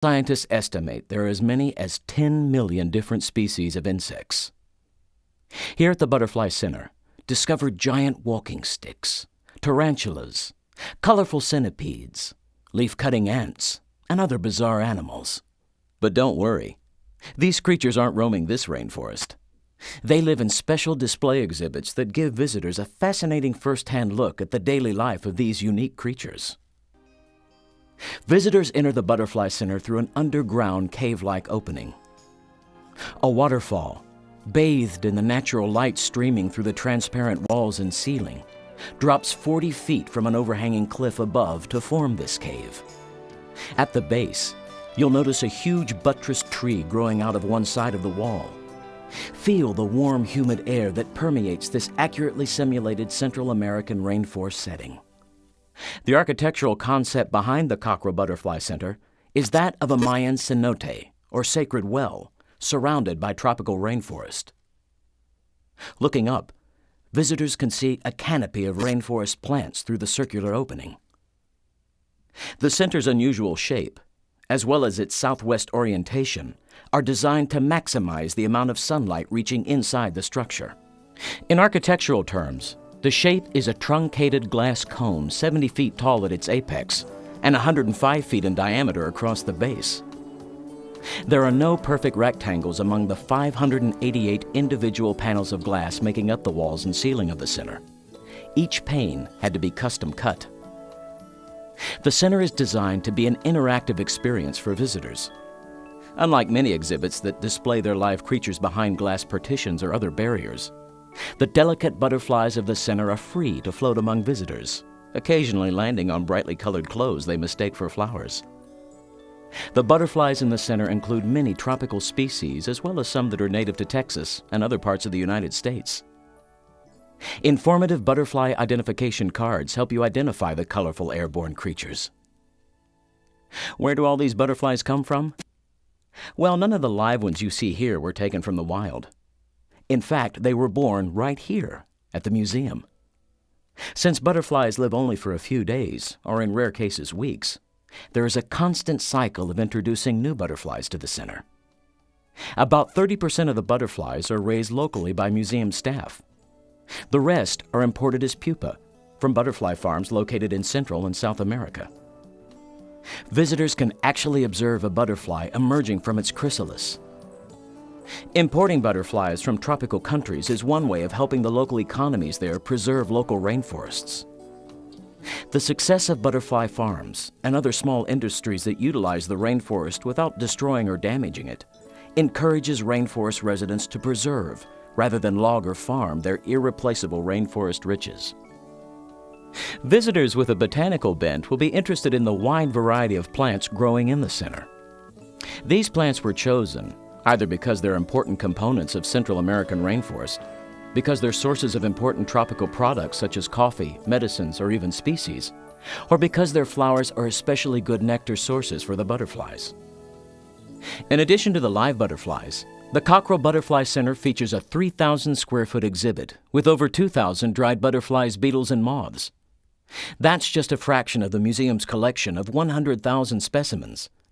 Scientists estimate there are as many as 10 million different species of insects. Here at the Butterfly Center, discover giant walking sticks, tarantulas, colorful centipedes, leaf-cutting ants, and other bizarre animals. But don't worry, these creatures aren't roaming this rainforest. They live in special display exhibits that give visitors a fascinating first-hand look at the daily life of these unique creatures. Visitors enter the Butterfly Center through an underground cave-like opening. A waterfall, bathed in the natural light streaming through the transparent walls and ceiling, drops 40 feet from an overhanging cliff above to form this cave. At the base, you'll notice a huge buttressed tree growing out of one side of the wall. Feel the warm, humid air that permeates this accurately simulated Central American rainforest setting. The architectural concept behind the Cockrell Butterfly Center is that of a Mayan cenote, or sacred well, surrounded by tropical rainforest. Looking up, visitors can see a canopy of rainforest plants through the circular opening. The center's unusual shape, as well as its southwest orientation, are designed to maximize the amount of sunlight reaching inside the structure. In architectural terms, the shape is a truncated glass cone 70 feet tall at its apex and 105 feet in diameter across the base. There are no perfect rectangles among the 588 individual panels of glass making up the walls and ceiling of the center. Each pane had to be custom cut. The center is designed to be an interactive experience for visitors. Unlike many exhibits that display their live creatures behind glass partitions or other barriers, the delicate butterflies of the center are free to float among visitors, occasionally landing on brightly colored clothes they mistake for flowers. The butterflies in the center include many tropical species, as well as some that are native to Texas and other parts of the United States. Informative butterfly identification cards help you identify the colorful airborne creatures. Where do all these butterflies come from? Well, none of the live ones you see here were taken from the wild. In fact, they were born right here at the museum. Since butterflies live only for a few days, or in rare cases weeks, there is a constant cycle of introducing new butterflies to the center. About 30% of the butterflies are raised locally by museum staff. The rest are imported as pupa from butterfly farms located in Central and South America. Visitors can actually observe a butterfly emerging from its chrysalis. Importing butterflies from tropical countries is one way of helping the local economies there preserve local rainforests. The success of butterfly farms and other small industries that utilize the rainforest without destroying or damaging it encourages rainforest residents to preserve, rather than log or farm, their irreplaceable rainforest riches. Visitors with a botanical bent will be interested in the wide variety of plants growing in the center. These plants were chosen either because they're important components of Central American rainforest, because they're sources of important tropical products such as coffee, medicines, or even species, or because their flowers are especially good nectar sources for the butterflies. In addition to the live butterflies, the Cockrell Butterfly Center features a 3,000 square foot exhibit with over 2,000 dried butterflies, beetles, and moths. That's just a fraction of the museum's collection of 100,000 specimens